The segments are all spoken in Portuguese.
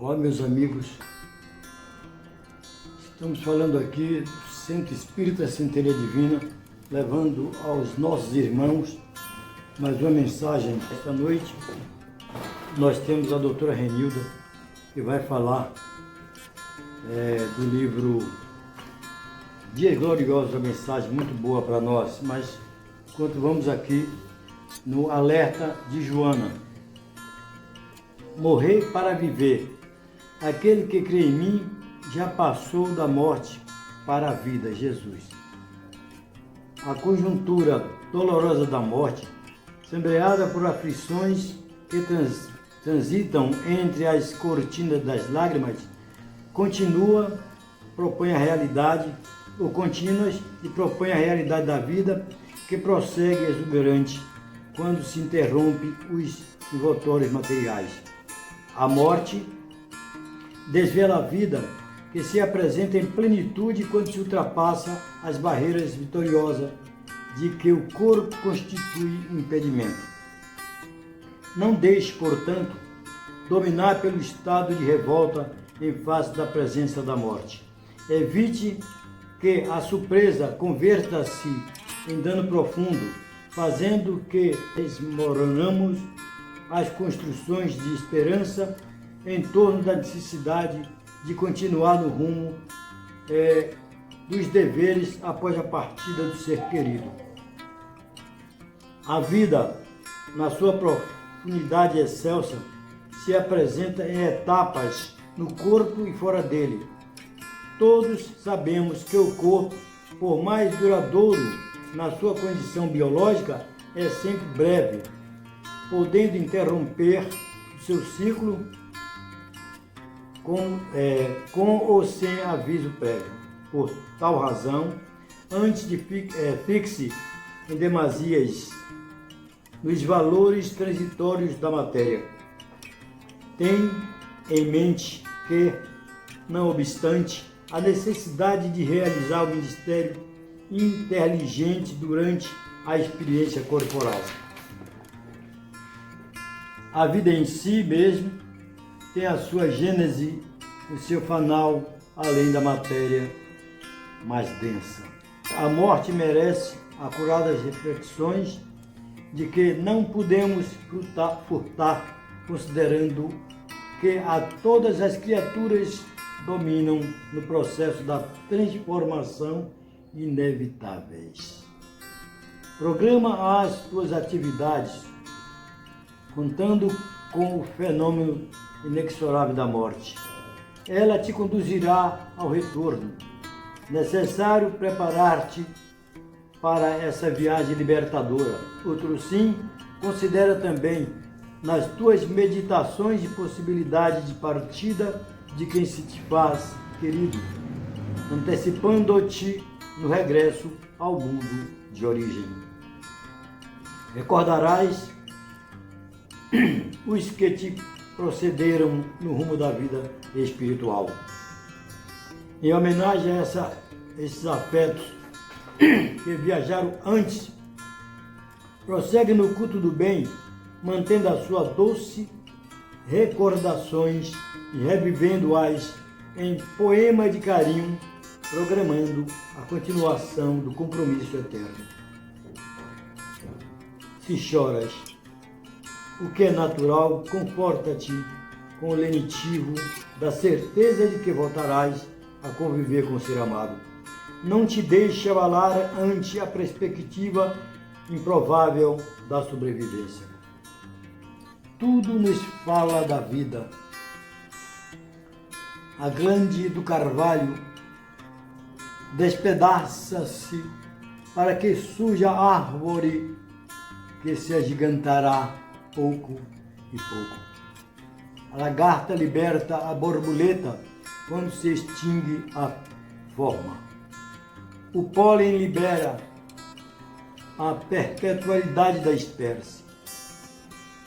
Olá, meus amigos, estamos falando aqui do Centro Espírita Centelha Divina, levando aos nossos irmãos mais uma mensagem. Esta noite nós temos a doutora Renilda, que vai falar do livro Dias Gloriosos, uma mensagem muito boa para nós, mas enquanto vamos aqui no alerta de Joana. Morrer para viver. Aquele que crê em mim já passou da morte para a vida, Jesus. A conjuntura dolorosa da morte, sombreada por aflições que transitam entre as cortinas das lágrimas, continua, propõe a realidade, ou contínuas, e propõe a realidade da vida, que prossegue exuberante quando se interrompe os envoltórios materiais. A morte desvela a vida, que se apresenta em plenitude quando se ultrapassa as barreiras vitoriosas de que o corpo constitui impedimento. Não deixe, portanto, dominar pelo estado de revolta em face da presença da morte. Evite que a surpresa converta-se em dano profundo, fazendo que desmoronamos as construções de esperança em torno da necessidade de continuar no rumo dos deveres após a partida do ser querido. A vida, na sua profundidade excelsa, se apresenta em etapas no corpo e fora dele. Todos sabemos que o corpo, por mais duradouro na sua condição biológica, é sempre breve, podendo interromper o seu ciclo com ou sem aviso prévio. Por tal razão, antes de fixe em demasias nos valores transitórios da matéria, tem em mente que, não obstante, a necessidade de realizar o ministério inteligente durante a experiência corporal. A vida em si mesmo tem a sua gênese, o seu fanal, além da matéria mais densa. A morte merece acuradas reflexões de que não podemos furtar, considerando que a todas as criaturas dominam no processo da transformação inevitáveis. Programa as tuas atividades, contando com o fenômeno inexorável da morte. Ela te conduzirá ao retorno. Necessário preparar-te para essa viagem libertadora. Outro sim, considera também nas tuas meditações de possibilidade de partida de quem se te faz querido, antecipando-te no regresso ao mundo de origem. Recordarás os que te procederam no rumo da vida espiritual. Em homenagem a esses afetos que viajaram antes, prossegue no culto do bem, mantendo a sua doce recordações e revivendo-as em poema de carinho, programando a continuação do compromisso eterno. Se choras, o que é natural, conforta-te com o lenitivo da certeza de que voltarás a conviver com o ser amado. Não te deixe abalar ante a perspectiva improvável da sobrevivência. Tudo nos fala da vida. A glande do carvalho despedaça-se para que surja a árvore que se agigantará pouco e pouco. A lagarta liberta a borboleta quando se extingue a forma. O pólen libera a perpetualidade da espécie.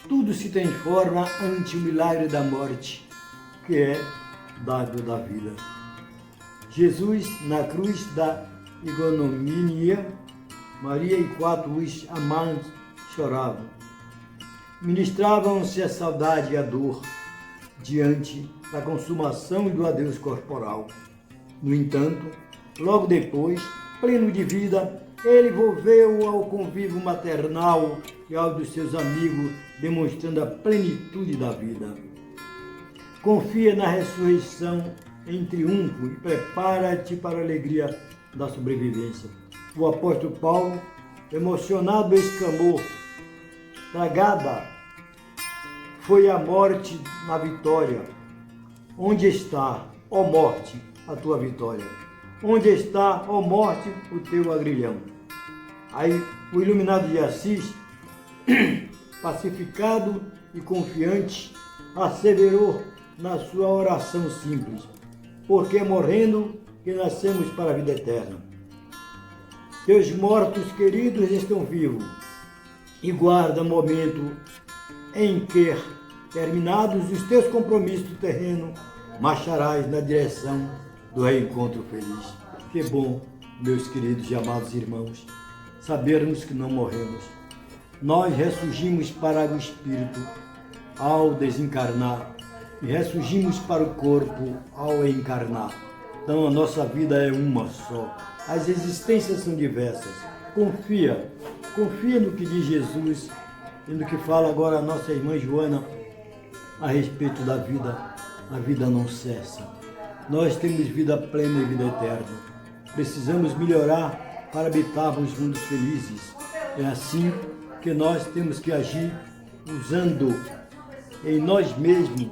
Tudo se transforma ante o milagre da morte, que é dádiva da vida. Jesus, na cruz da ignomínia, Maria e 4 os amantes choravam. Ministravam-se a saudade e a dor diante da consumação e do adeus corporal. No entanto, logo depois, pleno de vida, ele volveu ao convívio maternal e ao dos seus amigos, demonstrando a plenitude da vida. Confia na ressurreição em triunfo e prepara-te para a alegria da sobrevivência. O apóstolo Paulo, emocionado, exclamou: tragada foi a morte na vitória. Onde está, ó morte, a tua vitória? Onde está, ó morte, o teu agrilhão? Aí o iluminado de Assis, pacificado e confiante, asseverou na sua oração simples: porque é morrendo que nascemos para a vida eterna. Teus mortos queridos estão vivos e guarda o momento em que, terminados os teus compromissos do terreno, marcharás na direção do reencontro feliz. Que bom, meus queridos e amados irmãos, sabermos que não morremos. Nós ressurgimos para o Espírito ao desencarnar e ressurgimos para o corpo ao encarnar. Então a nossa vida é uma só. As existências são diversas. Confia no que diz Jesus e no que fala agora a nossa irmã Joana a respeito da vida. A vida não cessa. Nós temos vida plena e vida eterna. Precisamos melhorar para habitarmos mundos felizes. É assim que nós temos que agir, usando em nós mesmos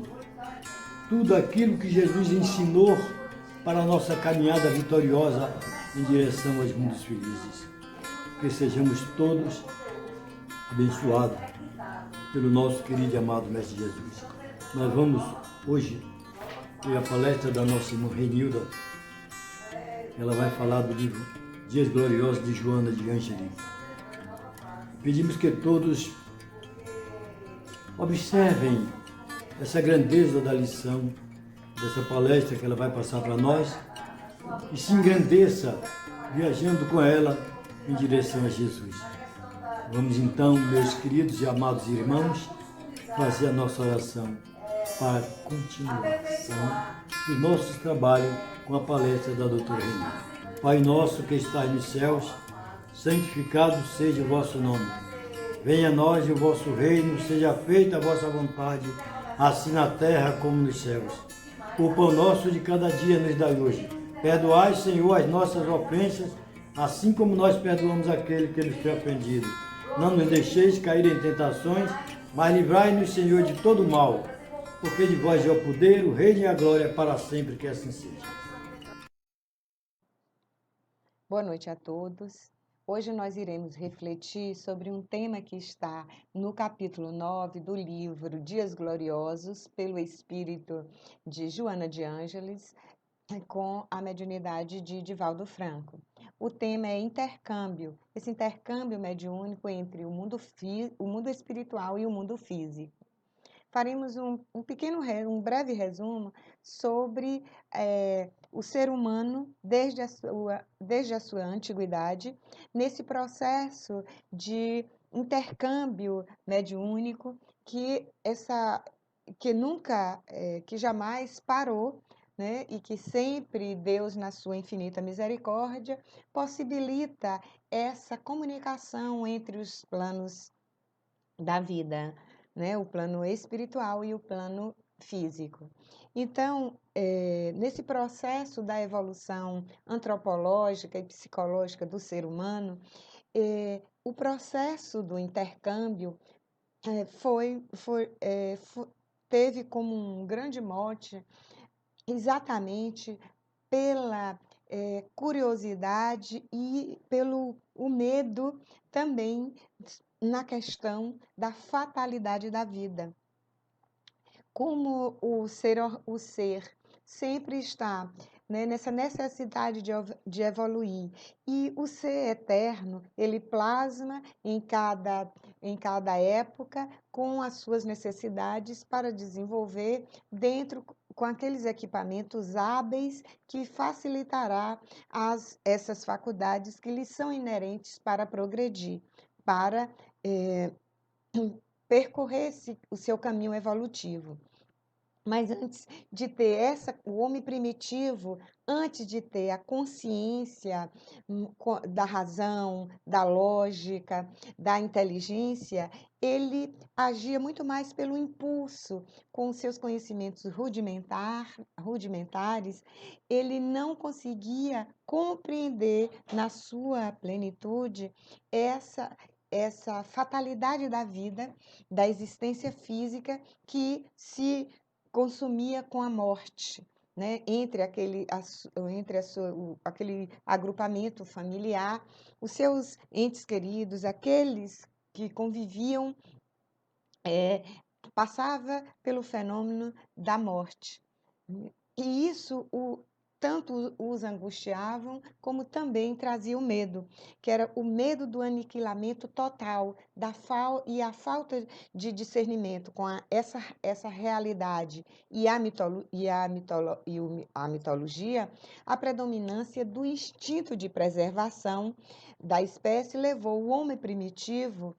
tudo aquilo que Jesus ensinou para a nossa caminhada vitoriosa em direção aos mundos felizes. Que sejamos todos abençoados pelo nosso querido e amado Mestre Jesus. Nós vamos hoje ter a palestra da nossa irmã Renilda. Ela vai falar do livro Dias Gloriosos de Joana de Ângeles. Pedimos que todos observem essa grandeza da lição, dessa palestra que ela vai passar para nós, e se engrandeça viajando com ela em direção a Jesus. Vamos então, meus queridos e amados irmãos, fazer a nossa oração para a continuação do nosso trabalho com a palestra da doutora Renilda. Pai nosso que estás nos céus, santificado seja o vosso nome. Venha a nós o vosso reino, seja feita a vossa vontade, assim na terra como nos céus. O pão nosso de cada dia nos dai hoje. Perdoai, Senhor, as nossas ofensas, assim como nós perdoamos aquele que nos tem ofendido. Não nos deixeis cair em tentações, mas livrai-nos, Senhor, de todo mal. Porque de vós é o poder, o reino e a glória para sempre, que assim seja. Boa noite a todos. Hoje nós iremos refletir sobre um tema que está no capítulo 9 do livro Dias Gloriosos, pelo Espírito de Joana de Ângeles, com a mediunidade de Divaldo Franco. O tema é intercâmbio, esse intercâmbio mediúnico entre o mundo espiritual e o mundo físico. Faremos um breve resumo sobre o ser humano desde a sua antiguidade, nesse processo de intercâmbio mediúnico que jamais parou, né? E que sempre Deus, na sua infinita misericórdia, possibilita essa comunicação entre os planos da vida, né? O plano espiritual e o plano físico. Então, nesse processo da evolução antropológica e psicológica do ser humano, o processo do intercâmbio teve como um grande mote exatamente pela curiosidade e pelo o medo também na questão da fatalidade da vida. Como o ser sempre está, né, nessa necessidade de evoluir, e o ser eterno, ele plasma em cada época com as suas necessidades para desenvolver dentro com aqueles equipamentos hábeis que facilitará essas faculdades que lhes são inerentes para progredir, para percorrer o seu caminho evolutivo. Mas antes de ter o homem primitivo, antes de ter a consciência da razão, da lógica, da inteligência, ele agia muito mais pelo impulso, com os seus conhecimentos rudimentares, ele não conseguia compreender na sua plenitude essa essa fatalidade da vida, da existência física que se consumia com a morte, né? Entre aquele agrupamento familiar, os seus entes queridos, aqueles que conviviam, é, passava pelo fenômeno da morte. E isso tanto os angustiavam, como também trazia o medo, que era o medo do aniquilamento total, e a falta de discernimento com essa realidade e a mitologia, a predominância do instinto de preservação da espécie levou o homem primitivo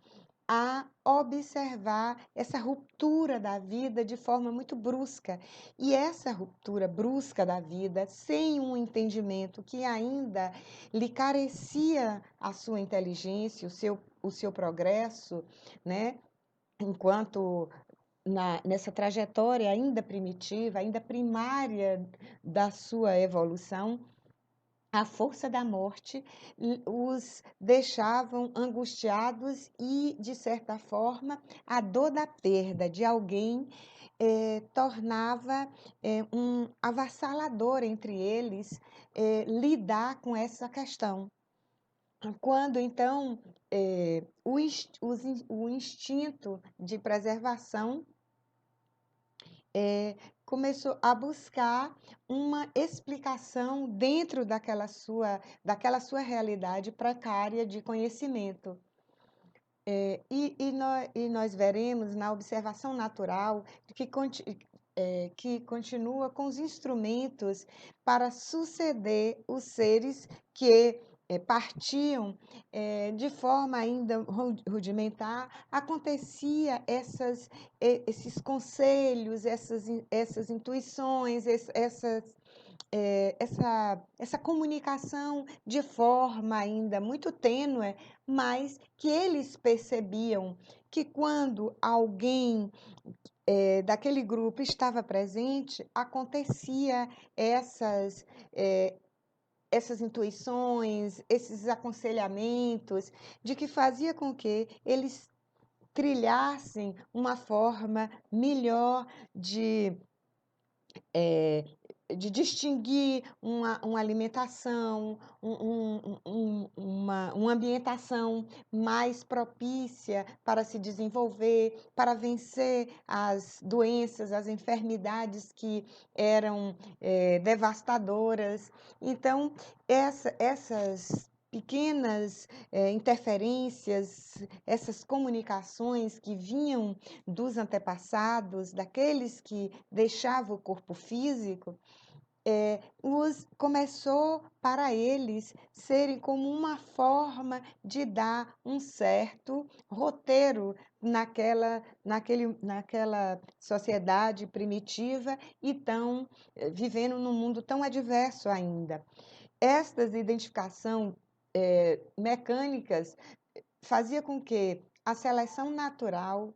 a observar essa ruptura da vida de forma muito brusca. E essa ruptura brusca da vida, sem um entendimento que ainda lhe carecia a sua inteligência, o seu progresso, né? Enquanto nessa trajetória ainda primitiva, ainda primária da sua evolução, a força da morte os deixavam angustiados e, de certa forma, a dor da perda de alguém tornava um avassalador entre eles lidar com essa questão. Quando, então, o instinto de preservação começou a buscar uma explicação dentro daquela sua realidade precária de conhecimento. E nós veremos na observação natural que continua com os instrumentos para suceder os seres que partiam de forma ainda rudimentar, acontecia esses conselhos, essas intuições, essa comunicação de forma ainda muito tênue, mas que eles percebiam que quando alguém daquele grupo estava presente, acontecia essas intuições, esses aconselhamentos, de que fazia com que eles trilhassem uma forma melhor de distinguir uma alimentação, uma ambientação mais propícia para se desenvolver, para vencer as doenças, as enfermidades que eram devastadoras. Então, essas pequenas interferências, essas comunicações que vinham dos antepassados, daqueles que deixavam o corpo físico, começou para eles serem como uma forma de dar um certo roteiro naquela sociedade primitiva e vivendo num mundo tão adverso ainda. Estas identificações mecânicas fazia com que a seleção natural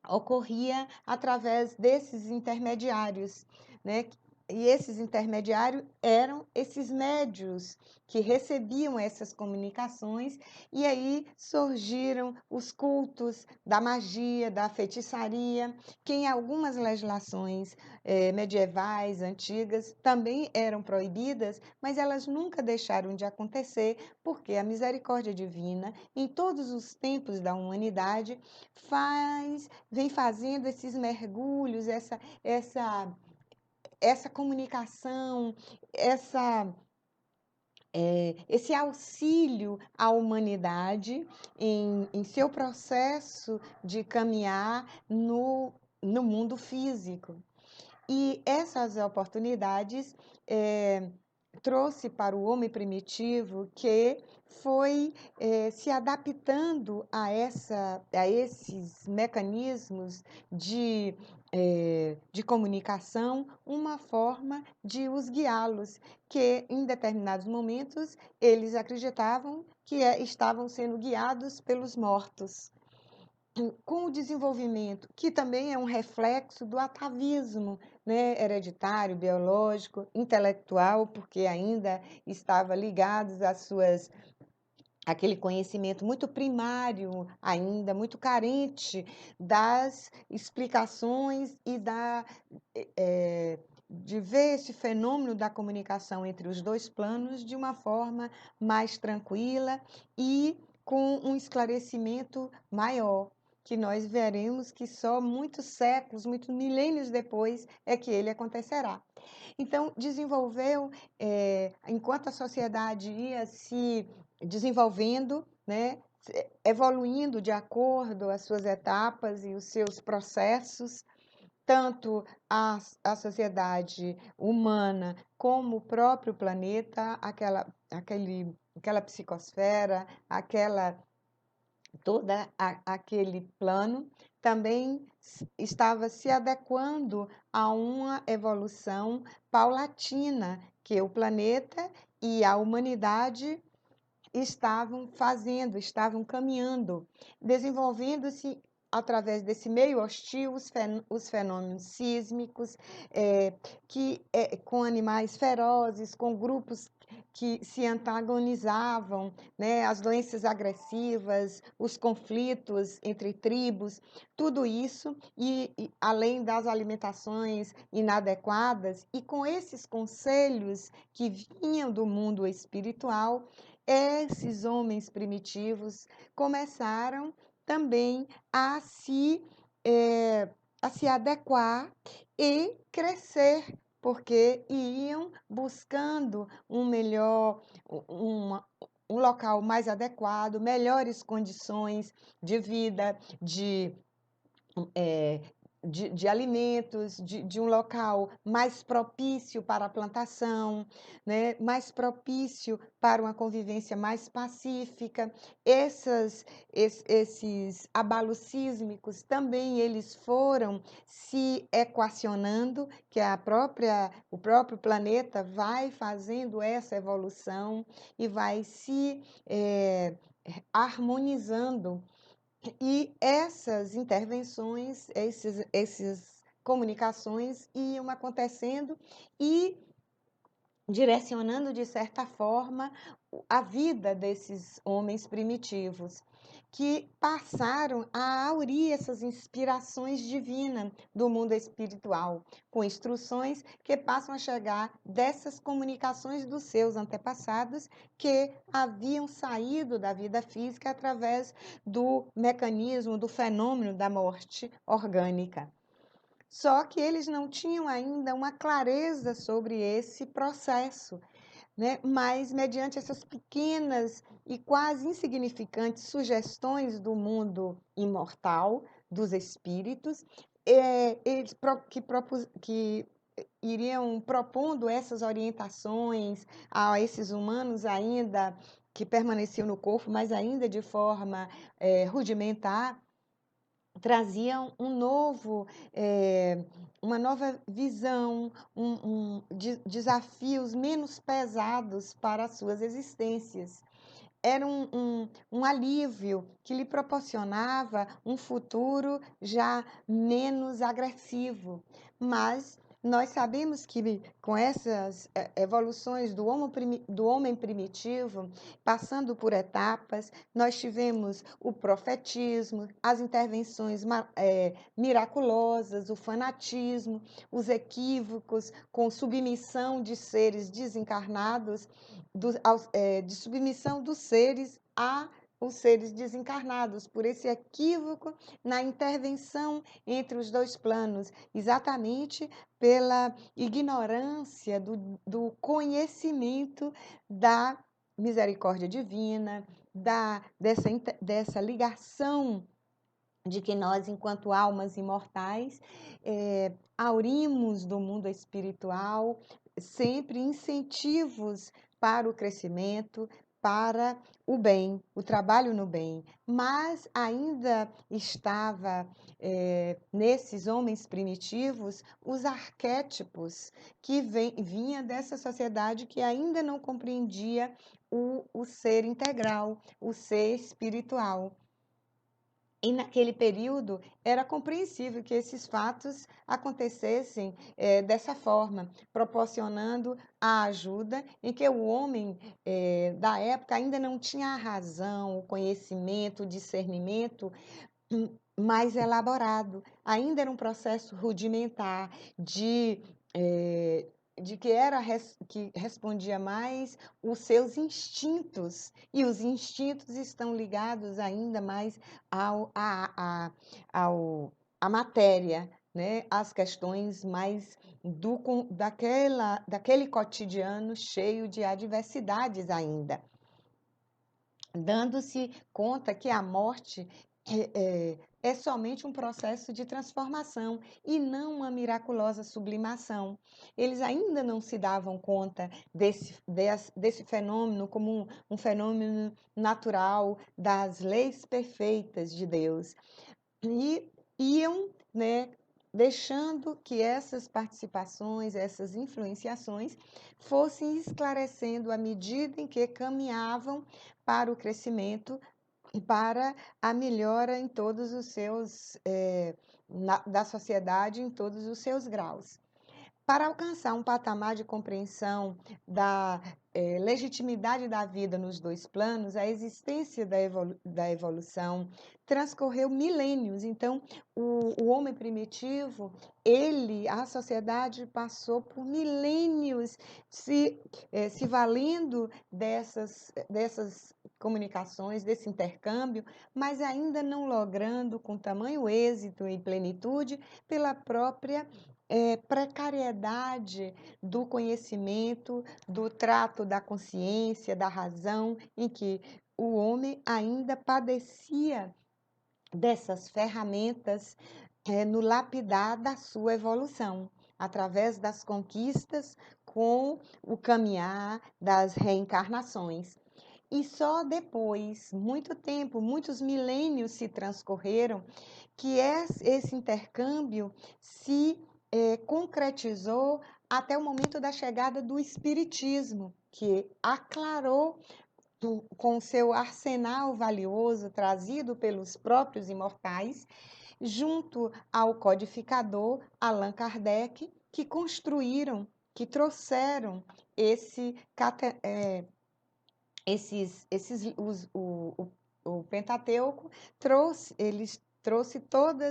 ocorria através desses intermediários, né? E esses intermediários eram esses médios que recebiam essas comunicações, e aí surgiram os cultos da magia, da feitiçaria, que em algumas legislações medievais, antigas, também eram proibidas, mas elas nunca deixaram de acontecer, porque a misericórdia divina, em todos os tempos da humanidade, vem fazendo esses mergulhos, essa comunicação, esse auxílio à humanidade em seu processo de caminhar no mundo físico. E essas oportunidades trouxe para o homem primitivo que foi se adaptando a esses mecanismos de de comunicação, uma forma de os guiá-los, que em determinados momentos eles acreditavam que estavam sendo guiados pelos mortos. Com o desenvolvimento, que também é um reflexo do atavismo, né, hereditário, biológico, intelectual, porque ainda estava ligados às suas aquele conhecimento muito primário ainda, muito carente das explicações e de ver esse fenômeno da comunicação entre os dois planos de uma forma mais tranquila e com um esclarecimento maior, que nós veremos que só muitos séculos, muitos milênios depois é que ele acontecerá. Então, desenvolveu, enquanto a sociedade ia se desenvolvendo, né, evoluindo de acordo às suas etapas e os seus processos, tanto a sociedade humana como o próprio planeta, aquela psicosfera, aquele plano, também estava se adequando a uma evolução paulatina que o planeta e a humanidade estavam fazendo, estavam caminhando, desenvolvendo-se através desse meio hostil os fenômenos sísmicos, com animais ferozes, com grupos que se antagonizavam, né, as doenças agressivas, os conflitos entre tribos, tudo isso, e além das alimentações inadequadas, e com esses conselhos que vinham do mundo espiritual, esses homens primitivos começaram também eh, a se adequar e crescer, porque iam buscando um local mais adequado, melhores condições de vida, eh, de alimentos, de um local mais propício para a plantação, né, mais propício para uma convivência mais pacífica. Esses abalos sísmicos também eles foram se equacionando, que o próprio planeta vai fazendo essa evolução e vai se harmonizando, e essas intervenções, essas comunicações iam acontecendo e direcionando, de certa forma, a vida desses homens primitivos, que passaram a aurir essas inspirações divinas do mundo espiritual, com instruções que passam a chegar dessas comunicações dos seus antepassados, que haviam saído da vida física através do mecanismo, do fenômeno da morte orgânica. Só que eles não tinham ainda uma clareza sobre esse processo, né? Mas, mediante essas pequenas e quase insignificantes sugestões do mundo imortal, dos espíritos, que iriam propondo essas orientações a esses humanos ainda que permaneciam no corpo, mas ainda de forma rudimentar, traziam uma nova visão, desafios menos pesados para as suas existências. Era um alívio que lhe proporcionava um futuro já menos agressivo. Mas nós sabemos que com essas evoluções do homem primitivo, passando por etapas, nós tivemos o profetismo, as intervenções miraculosas, o fanatismo, os equívocos com submissão de seres desencarnados, de submissão dos seres a os seres desencarnados, por esse equívoco na intervenção entre os dois planos, exatamente pela ignorância do conhecimento da misericórdia divina, dessa ligação de que nós, enquanto almas imortais, aurimos do mundo espiritual sempre incentivos para o crescimento, para o bem, o trabalho no bem, mas ainda estava nesses homens primitivos os arquétipos que vinha dessa sociedade que ainda não compreendia o ser integral, o ser espiritual. E naquele período era compreensível que esses fatos acontecessem dessa forma, proporcionando a ajuda em que o homem da época ainda não tinha a razão, o conhecimento, o discernimento mais elaborado. Ainda era um processo rudimentar eh, de que respondia mais os seus instintos, e os instintos estão ligados ainda mais ao, à matéria, né? Às questões mais daquele cotidiano cheio de adversidades ainda, dando-se conta que a morte é somente um processo de transformação e não uma miraculosa sublimação. Eles ainda não se davam conta desse fenômeno como um fenômeno natural das leis perfeitas de Deus. E iam, né, deixando que essas participações, essas influenciações, fossem esclarecendo à medida em que caminhavam para o crescimento e para a melhora em todos os seus, da sociedade em todos os seus graus. Para alcançar um patamar de compreensão da legitimidade da vida nos dois planos, a existência da evolução transcorreu milênios. Então, o homem primitivo, a sociedade passou por milênios se valendo dessas comunicações, desse intercâmbio, mas ainda não logrando com tamanho êxito e plenitude pela própria precariedade do conhecimento, do trato da consciência, da razão, em que o homem ainda padecia dessas ferramentas no lapidar da sua evolução, através das conquistas com o caminhar das reencarnações. E só depois, muito tempo, muitos milênios se transcorreram, que esse intercâmbio se concretizou até o momento da chegada do Espiritismo, que aclarou com seu arsenal valioso trazido pelos próprios imortais, junto ao codificador Allan Kardec, que construíram, que trouxeram o Pentateuco, trouxe todos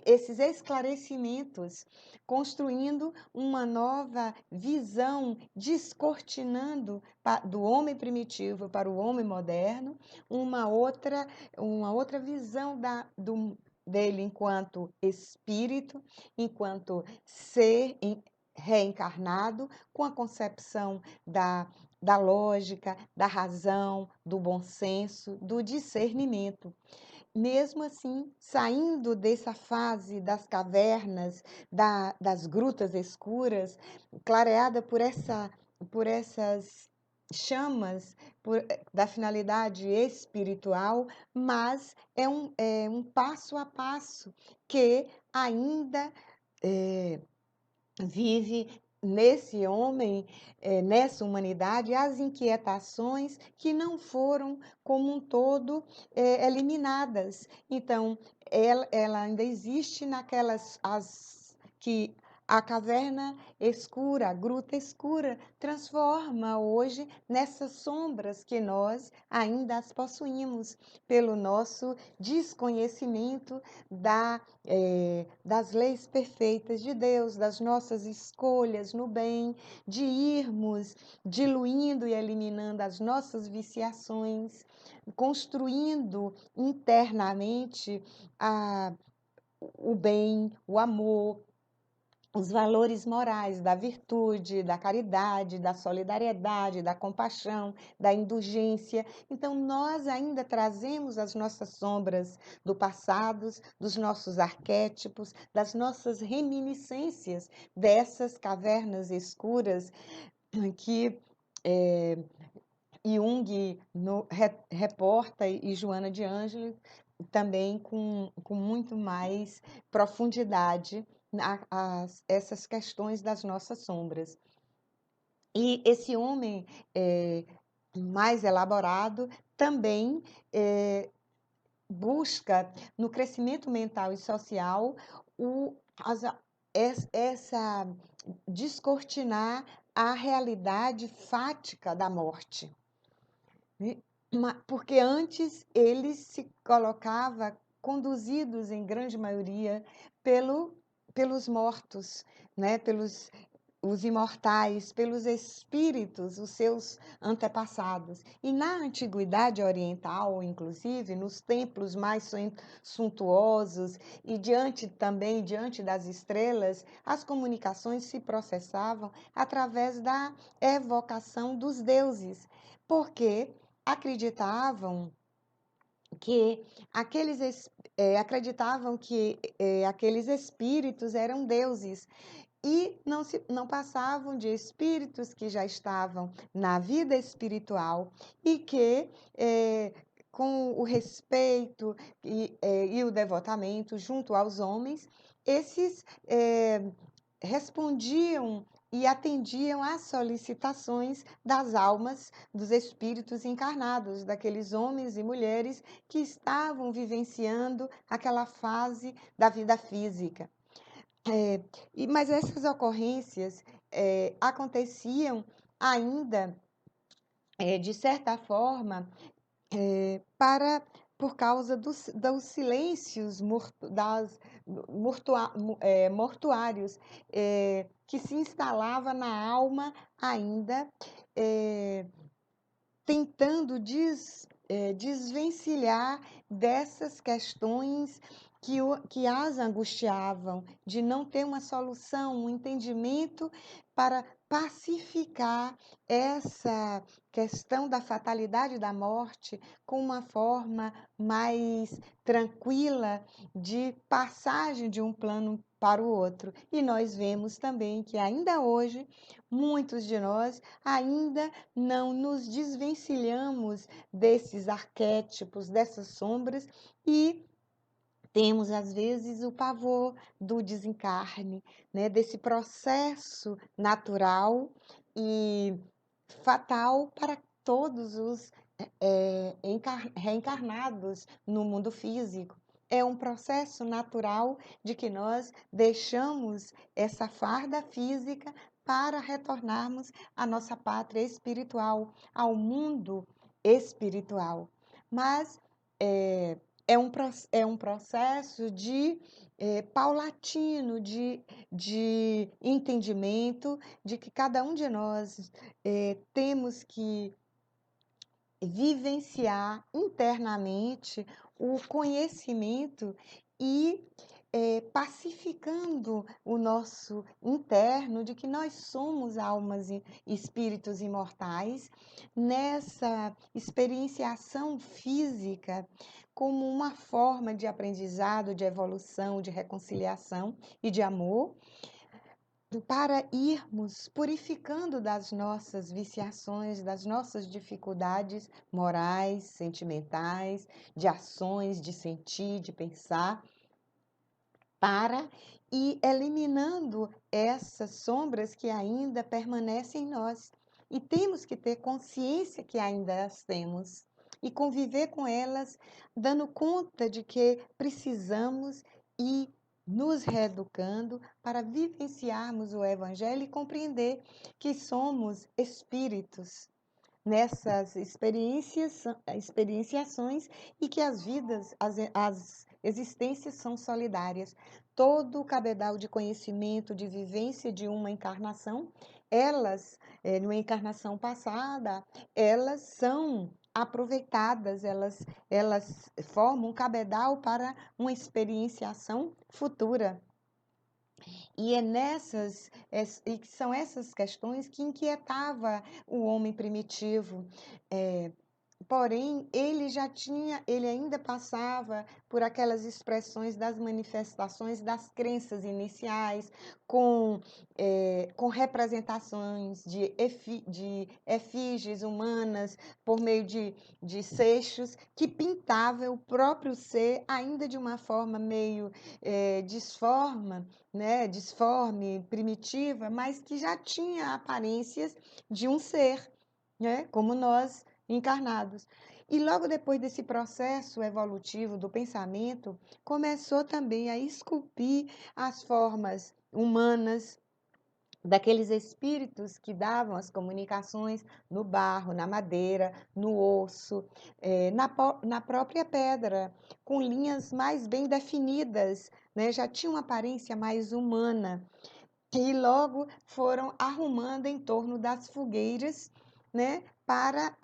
esses esclarecimentos, construindo uma nova visão, descortinando do homem primitivo para o homem moderno, uma outra visão dele enquanto espírito, enquanto ser reencarnado, com a concepção da lógica, da razão, do bom senso, do discernimento. Mesmo assim, saindo dessa fase das cavernas, das grutas escuras, clareada por essas chamas da finalidade espiritual, mas é um passo a passo que ainda vive nesse homem, nessa humanidade, as inquietações que não foram, como um todo, eliminadas. Então, ela ainda existe naquelas que a caverna escura, a gruta escura, transforma hoje nessas sombras que nós ainda as possuímos, pelo nosso desconhecimento das leis perfeitas de Deus, das nossas escolhas no bem, de irmos diluindo e eliminando as nossas viciações, construindo internamente o bem, o amor, os valores morais da virtude, da caridade, da solidariedade, da compaixão, da indulgência. Então, nós ainda trazemos as nossas sombras do passado, dos nossos arquétipos, das nossas reminiscências dessas cavernas escuras que Jung reporta e Joana de Ângeles também com muito mais profundidade essas questões das nossas sombras. E esse homem mais elaborado também busca no crescimento mental e social essa descortinar a realidade fática da morte. Porque antes eles se colocava conduzidos, em grande maioria, pelos mortos, né? Pelos os imortais, pelos espíritos, os seus antepassados. E na antiguidade oriental, inclusive, nos templos mais suntuosos e diante das estrelas, as comunicações se processavam através da evocação dos deuses, porque acreditavam que aqueles espíritos eram deuses e não passavam de espíritos que já estavam na vida espiritual e que, com o respeito e o devotamento junto aos homens, esses respondiam e atendiam às solicitações das almas dos espíritos encarnados, daqueles homens e mulheres que estavam vivenciando aquela fase da vida física. Mas essas ocorrências aconteciam ainda, de certa forma, por causa dos silêncios mortuários que se instalava na alma ainda, tentando desvencilhar dessas questões que as angustiavam, de não ter uma solução, um entendimento para pacificar essa questão da fatalidade da morte com uma forma mais tranquila de passagem de um plano para o outro. E nós vemos também que ainda hoje, muitos de nós ainda não nos desvencilhamos desses arquétipos, dessas sombras e temos, às vezes, o pavor do desencarne, né? Desse processo natural e fatal para todos os reencarnados no mundo físico. É um processo natural de que nós deixamos essa farda física para retornarmos à nossa pátria espiritual, ao mundo espiritual. Mas é um processo paulatino, de entendimento, de que cada um de nós temos que vivenciar internamente o conhecimento e pacificando o nosso interno de que nós somos almas e espíritos imortais nessa experienciação física como uma forma de aprendizado, de evolução, de reconciliação e de amor, para irmos purificando das nossas viciações, das nossas dificuldades morais, sentimentais, de ações, de sentir, de pensar, para ir eliminando essas sombras que ainda permanecem em nós. E temos que ter consciência que ainda as temos e conviver com elas, dando conta de que precisamos ir nos reeducando para vivenciarmos o Evangelho e compreender que somos espíritos nessas experienciações e que as vidas, as existências são solidárias. Todo o cabedal de conhecimento, de vivência de uma encarnação, numa encarnação passada, elas são aproveitadas, elas formam um cabedal para uma experienciação futura. E são essas questões que inquietava o homem primitivo, porém, ele ainda passava por aquelas expressões das manifestações das crenças iniciais, com representações de efígies humanas por meio de seixos que pintavam o próprio ser ainda de uma forma meio disforme, né, disforme, primitiva, mas que já tinha aparências de um ser, né, como nós encarnados. E logo depois desse processo evolutivo do pensamento, começou também a esculpir as formas humanas daqueles espíritos que davam as comunicações no barro, na madeira, no osso, na própria pedra, com linhas mais bem definidas, né? Já tinha uma aparência mais humana. E logo foram arrumando em torno das fogueiras, né, para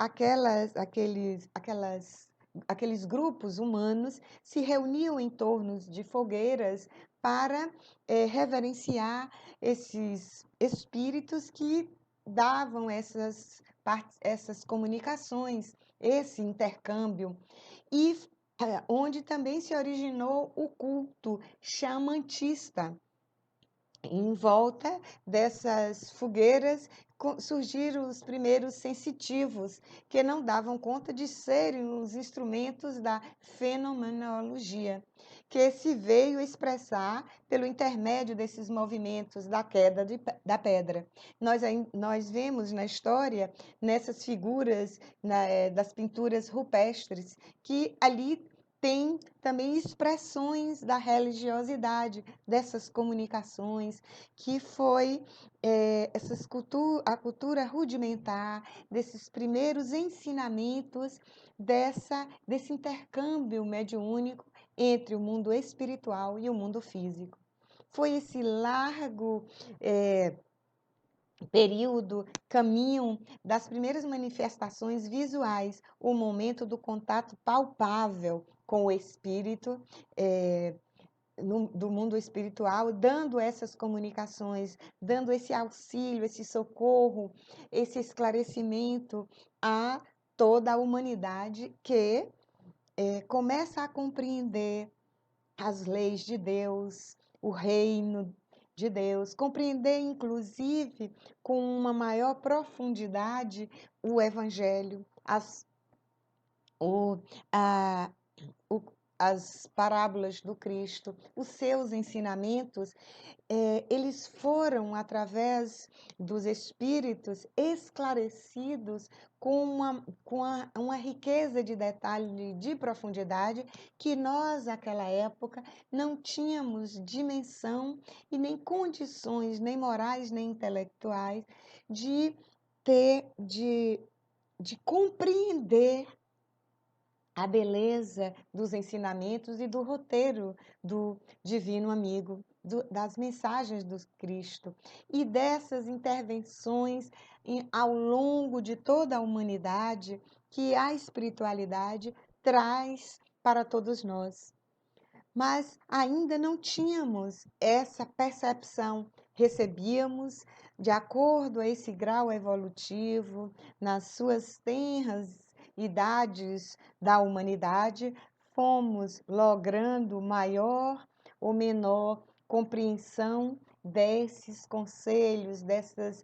aqueles grupos humanos se reuniam em torno de fogueiras para reverenciar esses espíritos que davam essas comunicações, esse intercâmbio, e onde também se originou o culto xamantista. Em volta dessas fogueiras surgiram os primeiros sensitivos, que não davam conta de serem os instrumentos da fenomenologia, que se veio expressar pelo intermédio desses movimentos da queda da pedra. Nós vemos na história, nessas figuras das pinturas rupestres, que ali tem também expressões da religiosidade, dessas comunicações, que foi a cultura rudimentar, desses primeiros ensinamentos, desse intercâmbio mediúnico entre o mundo espiritual e o mundo físico. Foi esse largo período, caminho das primeiras manifestações visuais, o momento do contato palpável com o espírito, do mundo espiritual, dando essas comunicações, dando esse auxílio, esse socorro, esse esclarecimento a toda a humanidade que começa a compreender as leis de Deus, o reino de Deus, compreender, inclusive, com uma maior profundidade o Evangelho, o, a, o, as parábolas do Cristo, os seus ensinamentos, eles foram, através dos espíritos, esclarecidos com uma riqueza de detalhe, de profundidade, que nós, naquela época, não tínhamos dimensão e nem condições, nem morais, nem intelectuais, de ter, de compreender a beleza dos ensinamentos e do roteiro do Divino Amigo, das mensagens do Cristo e dessas intervenções ao longo de toda a humanidade que a espiritualidade traz para todos nós. Mas ainda não tínhamos essa percepção, recebíamos, de acordo a esse grau evolutivo, nas suas tenras idades da humanidade, fomos logrando maior ou menor compreensão desses conselhos, desse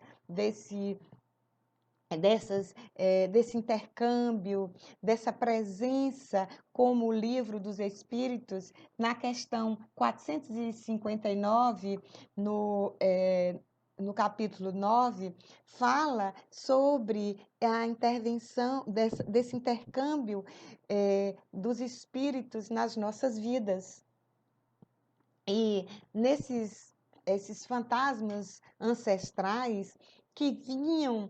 intercâmbio, dessa presença, como o Livro dos Espíritos, na questão 459, no capítulo 9, fala sobre a intervenção desse intercâmbio dos espíritos nas nossas vidas. E esses fantasmas ancestrais que vinham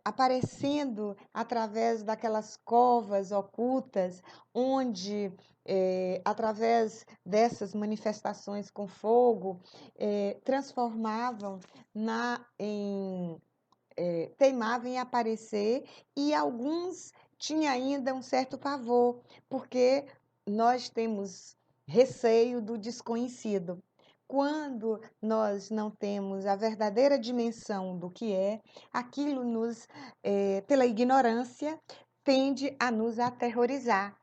aparecendo através daquelas covas ocultas, onde, através dessas manifestações com fogo, transformavam teimavam em aparecer, e alguns tinham ainda um certo pavor, porque nós temos receio do desconhecido. quando nós não temos a verdadeira dimensão do que é, aquilo pela ignorância, tende a nos aterrorizar,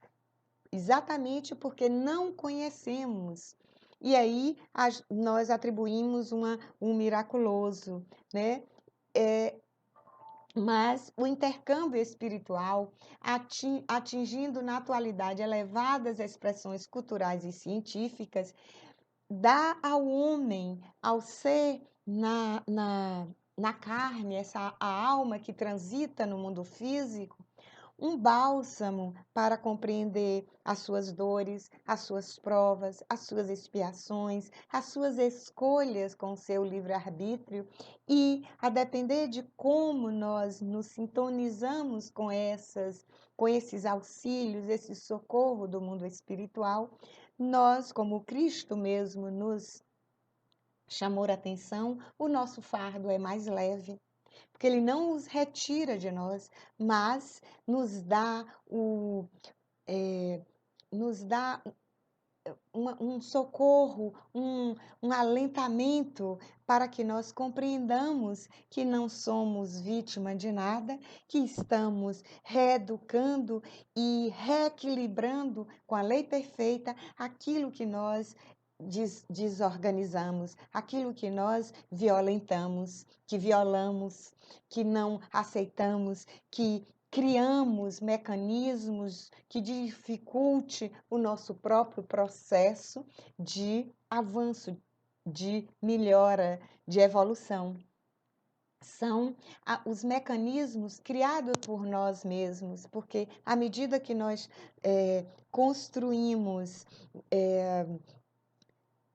exatamente porque não conhecemos. E aí nós atribuímos um miraculoso, né? Mas o intercâmbio espiritual, atingindo na atualidade elevadas expressões culturais e científicas, dá ao homem, ao ser na carne, a alma que transita no mundo físico, um bálsamo para compreender as suas dores, as suas provas, as suas expiações, as suas escolhas com o seu livre-arbítrio e, a depender de como nós nos sintonizamos com esses auxílios, esse socorro do mundo espiritual, nós, como Cristo mesmo nos chamou a atenção, o nosso fardo é mais leve, porque ele não os retira de nós, mas nos dá nos dá um socorro, um alentamento para que nós compreendamos que não somos vítima de nada, que estamos reeducando e reequilibrando com a lei perfeita aquilo que nós desorganizamos, aquilo que nós violentamos, que violamos, que não aceitamos, que criamos mecanismos que dificulte o nosso próprio processo de avanço, de melhora, de evolução. São os mecanismos criados por nós mesmos, porque à medida que nós construímos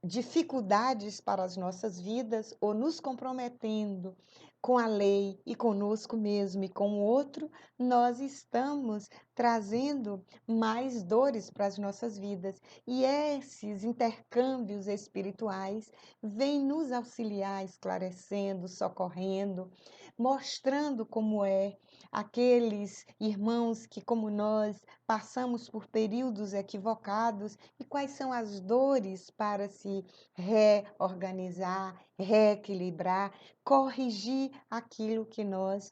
dificuldades para as nossas vidas ou nos comprometendo com a lei e conosco mesmo e com o outro, nós estamos trazendo mais dores para as nossas vidas. E esses intercâmbios espirituais vêm nos auxiliar, esclarecendo, socorrendo, mostrando como é aqueles irmãos que, como nós, passamos por períodos equivocados e quais são as dores para se reorganizar, reequilibrar, corrigir aquilo que nós,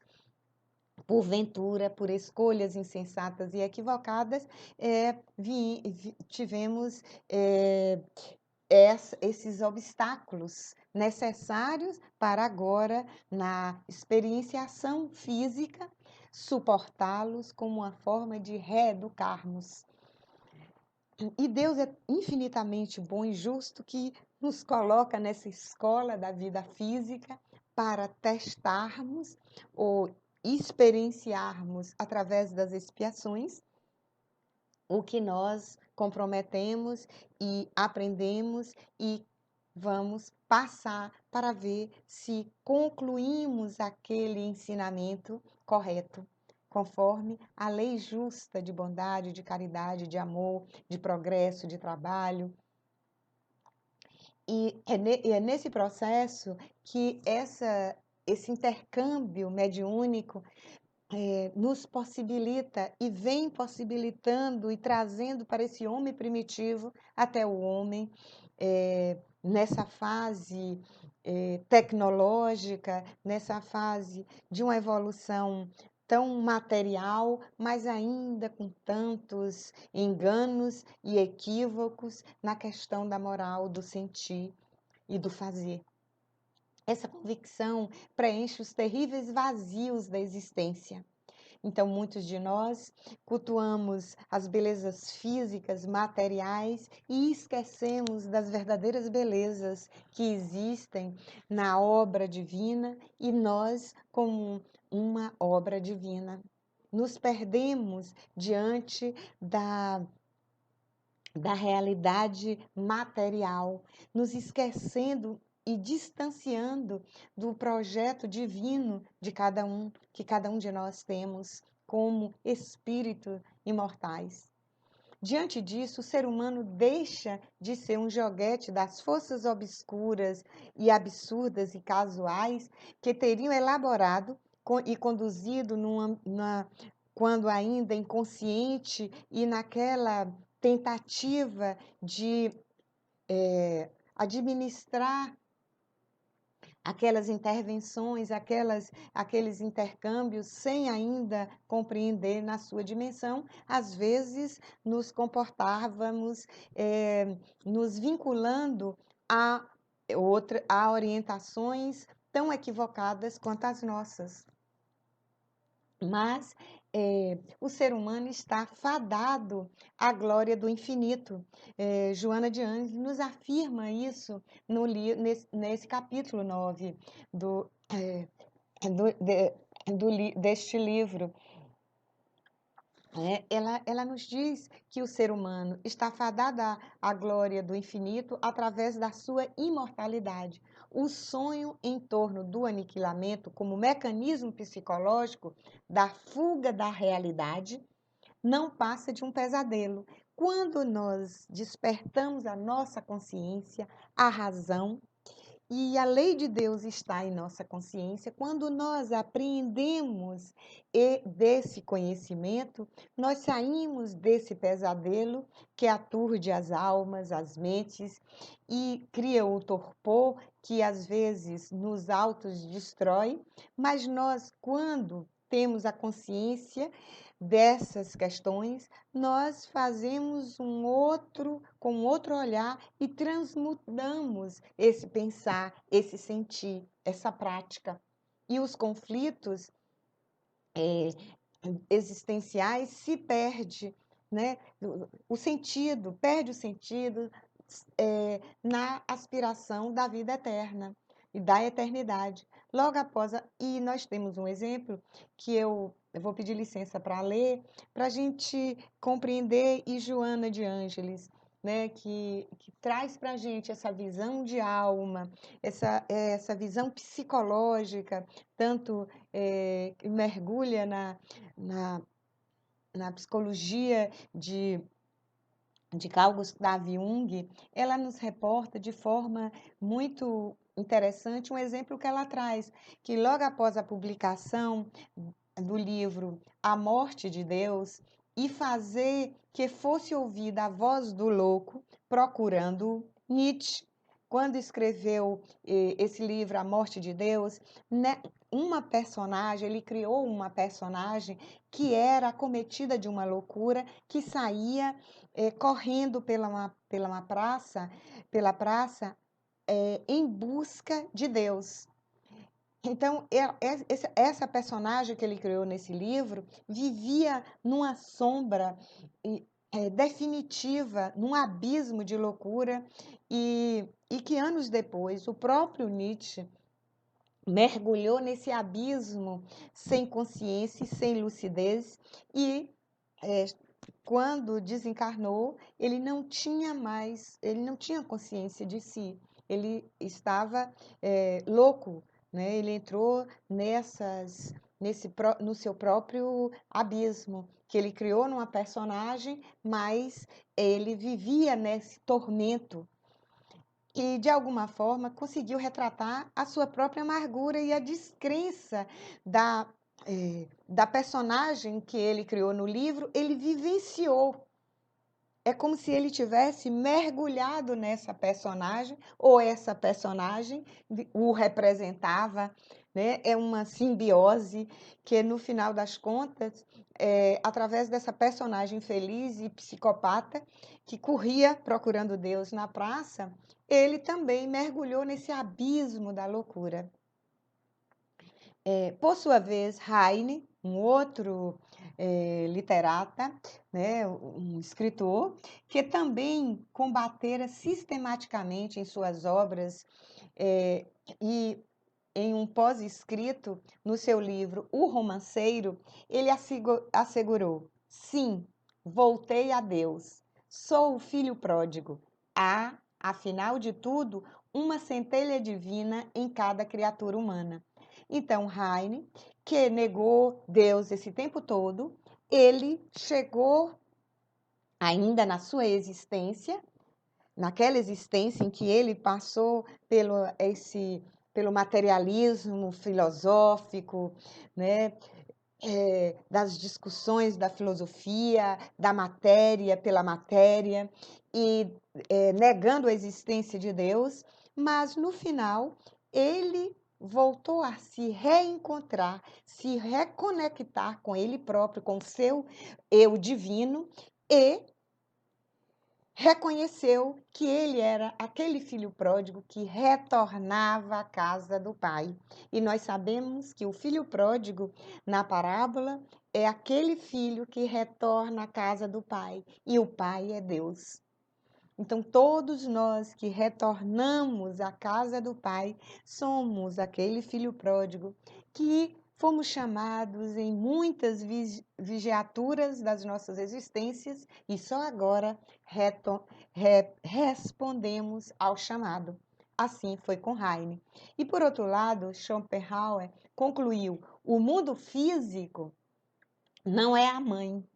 porventura, por escolhas insensatas e equivocadas, tivemos esses obstáculos necessários para agora, na experienciação física, suportá-los como uma forma de reeducarmos. E Deus é infinitamente bom e justo que nos coloca nessa escola da vida física para testarmos ou experienciarmos através das expiações o que nós comprometemos e aprendemos e vamos passar para ver se concluímos aquele ensinamento correto, conforme a lei justa de bondade, de caridade, de amor, de progresso, de trabalho. E é nesse processo que esse intercâmbio mediúnico nos possibilita e vem possibilitando e trazendo para esse homem primitivo até o homem, nessa fase tecnológica, nessa fase de uma evolução tão material, mas ainda com tantos enganos e equívocos na questão da moral, do sentir e do fazer. Essa convicção preenche os terríveis vazios da existência. Então, muitos de nós cultuamos as belezas físicas, materiais e esquecemos das verdadeiras belezas que existem na obra divina e nós como uma obra divina. Nos perdemos diante da realidade material, nos esquecendo e distanciando do projeto divino de cada um, que cada um de nós temos como espírito imortais. Diante disso, o ser humano deixa de ser um joguete das forças obscuras e absurdas e casuais que teriam elaborado e conduzido quando ainda inconsciente e naquela tentativa de administrar aquelas intervenções, aqueles intercâmbios, sem ainda compreender na sua dimensão. Às vezes, nos comportávamos, nos vinculando a a orientações tão equivocadas quanto as nossas. Mas o ser humano está fadado à glória do infinito. Joana de Ângeles nos afirma isso nesse capítulo 9 do, deste livro. Ela nos diz que o ser humano está fadado à glória do infinito através da sua imortalidade. O sonho em torno do aniquilamento, como mecanismo psicológico da fuga da realidade, não passa de um pesadelo. Quando nós despertamos a nossa consciência, a razão, e a lei de Deus está em nossa consciência, quando nós apreendemos desse conhecimento, nós saímos desse pesadelo que aturde as almas, as mentes e cria o torpor que às vezes nos autodestrói, mas nós, quando temos a consciência dessas questões, nós fazemos com outro olhar e transmutamos esse pensar, esse sentir, essa prática. E os conflitos existenciais se perde, né? Perde o sentido na aspiração da vida eterna e da eternidade. Logo após, e nós temos um exemplo que eu vou pedir licença para ler, para a gente compreender, e Joana de Ângeles, né, que traz para a gente essa visão de alma, essa visão psicológica, tanto que mergulha na psicologia de Carl Gustav Jung. Ela nos reporta de forma muito interessante um exemplo que ela traz, que logo após a publicação do livro A Morte de Deus, e fazer que fosse ouvida a voz do louco, procurando Nietzsche, quando escreveu esse livro, A Morte de Deus, né, ele criou uma personagem que era acometida de uma loucura, que saía correndo pela praça em busca de Deus. Então, essa personagem que ele criou nesse livro vivia numa sombra definitiva, num abismo de loucura, e que anos depois o próprio Nietzsche mergulhou nesse abismo sem consciência e sem lucidez, e quando desencarnou, ele não tinha consciência de si, ele estava louco, né? Ele entrou no seu próprio abismo, que ele criou numa personagem, mas ele vivia nesse tormento e, de alguma forma, conseguiu retratar a sua própria amargura e a descrença da personagem que ele criou no livro. Ele vivenciou. É como se ele tivesse mergulhado nessa personagem, ou essa personagem o representava, né? É uma simbiose que, no final das contas, através dessa personagem feliz e psicopata, que corria procurando Deus na praça, ele também mergulhou nesse abismo da loucura. Por sua vez, Heine, um outro literata, né, um escritor, que também combatera sistematicamente em suas obras e em um pós-escrito no seu livro O Romanceiro, ele assegurou: sim, voltei a Deus, sou o filho pródigo. Há, afinal de tudo, uma centelha divina em cada criatura humana. Então, Heine, que negou Deus esse tempo todo, ele chegou ainda na sua existência, naquela existência em que ele passou pelo materialismo filosófico, né? Das discussões da filosofia, da matéria pela matéria, e negando a existência de Deus, mas no final ele voltou a se reencontrar, se reconectar com ele próprio, com o seu eu divino e reconheceu que ele era aquele filho pródigo que retornava à casa do pai. E nós sabemos que o filho pródigo, na parábola, é aquele filho que retorna à casa do pai, e o pai é Deus. Então, todos nós que retornamos à casa do Pai, somos aquele filho pródigo que fomos chamados em muitas vigiaturas das nossas existências e só agora respondemos ao chamado. Assim foi com Heine. E, por outro lado, Schopenhauer concluiu: o mundo físico não é a mãe,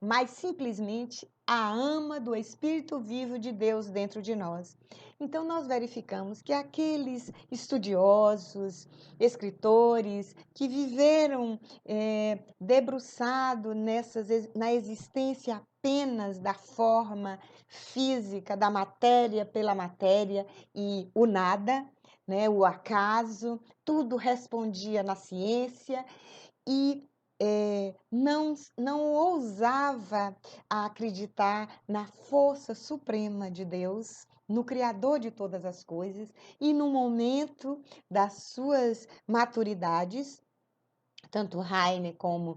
mas simplesmente a ama do Espírito vivo de Deus dentro de nós. Então, nós verificamos que aqueles estudiosos, escritores, que viveram debruçado na existência apenas da forma física, da matéria pela matéria e o nada, né, o acaso, tudo respondia na ciência e não ousava acreditar na força suprema de Deus, no Criador de todas as coisas, e no momento das suas maturidades, tanto Heine como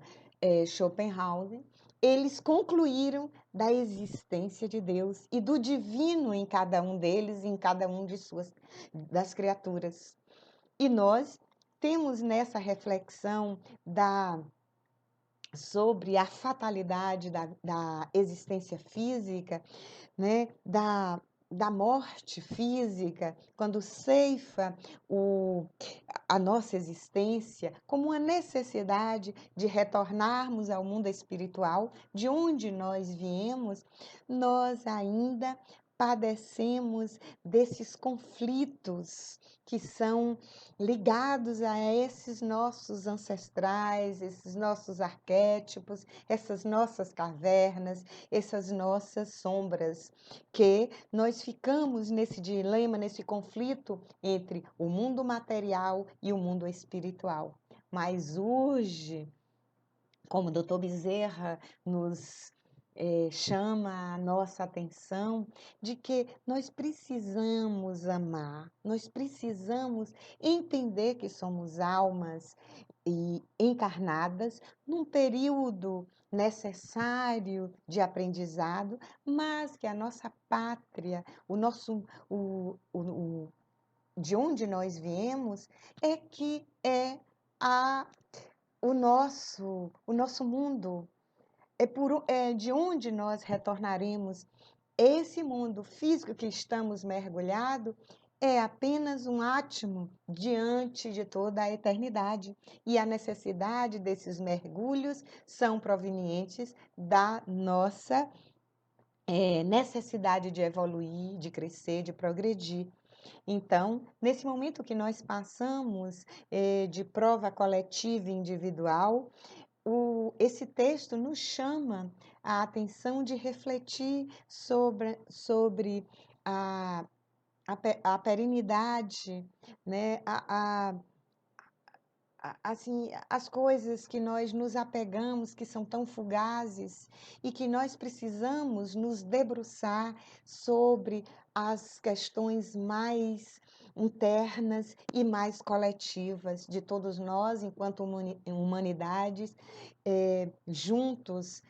Schopenhauer, eles concluíram da existência de Deus e do divino em cada um deles, em cada um das criaturas. E nós temos nessa reflexão sobre a fatalidade da existência física, né? da morte física, quando ceifa a nossa existência, como uma necessidade de retornarmos ao mundo espiritual, de onde nós viemos, nós ainda padecemos desses conflitos que são ligados a esses nossos ancestrais, esses nossos arquétipos, essas nossas cavernas, essas nossas sombras, que nós ficamos nesse dilema, nesse conflito entre o mundo material e o mundo espiritual. Mas urge, como o doutor Bezerra nos chama a nossa atenção, de que nós precisamos amar, nós precisamos entender que somos almas encarnadas num período necessário de aprendizado, mas que a nossa pátria, de onde nós viemos, é que é a, o nosso mundo. É de onde nós retornaremos. Esse mundo físico que estamos mergulhados é apenas um átimo diante de toda a eternidade. E a necessidade desses mergulhos são provenientes da nossa necessidade de evoluir, de crescer, de progredir. Então, nesse momento que nós passamos de prova coletiva e individual, esse texto nos chama a atenção de refletir sobre a perenidade, né? Assim, as coisas que nós nos apegamos, que são tão fugazes, e que nós precisamos nos debruçar sobre as questões mais internas e mais coletivas de todos nós, enquanto humanidades, juntos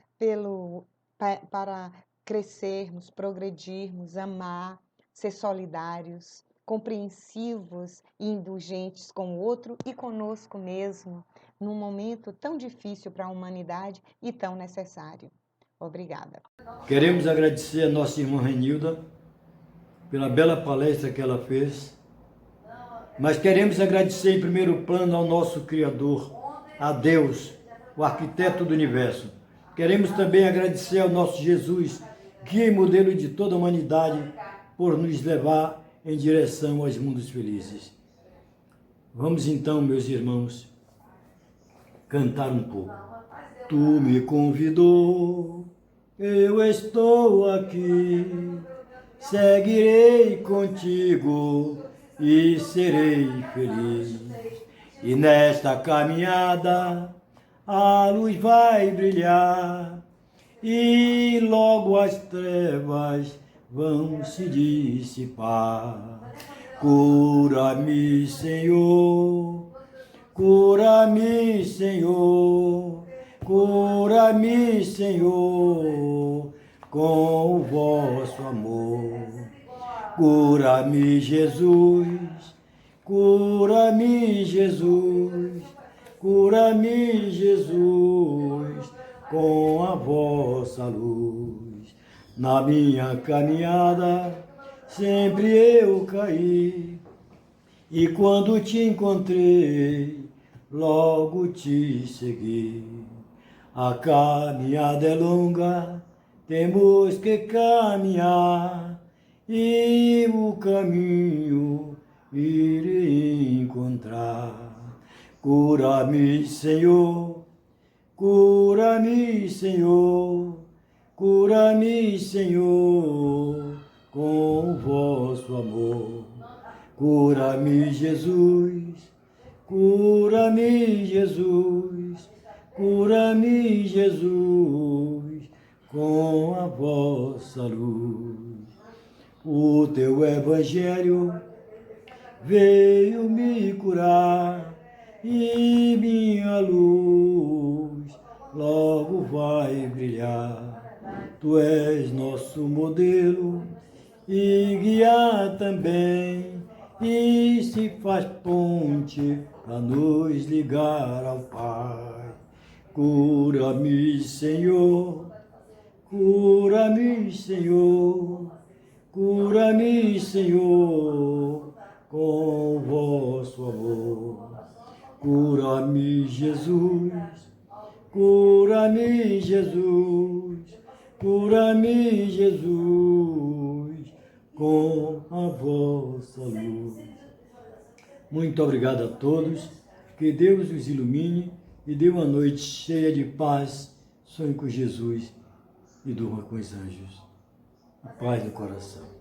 para crescermos, progredirmos, amar, ser solidários, compreensivos e indulgentes com o outro e conosco mesmo, num momento tão difícil para a humanidade e tão necessário. Obrigada. Queremos agradecer a nossa irmã Renilda pela bela palestra que ela fez, mas queremos agradecer em primeiro plano ao nosso Criador, a Deus, o arquiteto do universo. Queremos também agradecer ao nosso Jesus, guia e modelo de toda a humanidade, por nos levar em direção aos mundos felizes. Vamos então, meus irmãos, cantar um pouco. Tu me convidou eu estou aqui, seguirei contigo e serei feliz. E nesta caminhada a luz vai brilhar e logo as trevas vão se dissipar. Cura-me, Senhor, cura-me, Senhor, cura-me, Senhor, com o vosso amor. Cura-me, Jesus, cura-me, Jesus, cura-me, Jesus, com a vossa luz. Na minha caminhada sempre eu caí, e quando te encontrei, logo te segui. A caminhada é longa, temos que caminhar, e o caminho irei encontrar. Cura-me, Senhor, cura-me, Senhor, cura-me, Senhor, com o vosso amor. Cura-me, Jesus, cura-me, Jesus, cura-me, Jesus, com a vossa luz. O teu evangelho veio me curar e minha luz logo vai brilhar. Tu és nosso modelo e guia também, e se faz ponte para nos ligar ao Pai. Cura-me, Senhor, cura-me, Senhor, cura-me, Senhor, com o vosso amor. Cura-me, Jesus, cura-me, Jesus, cura-me, Jesus, com a vossa luz. Muito obrigado a todos, que Deus os ilumine e dê uma noite cheia de paz. Sonhe com Jesus e durma com os anjos. A paz no coração.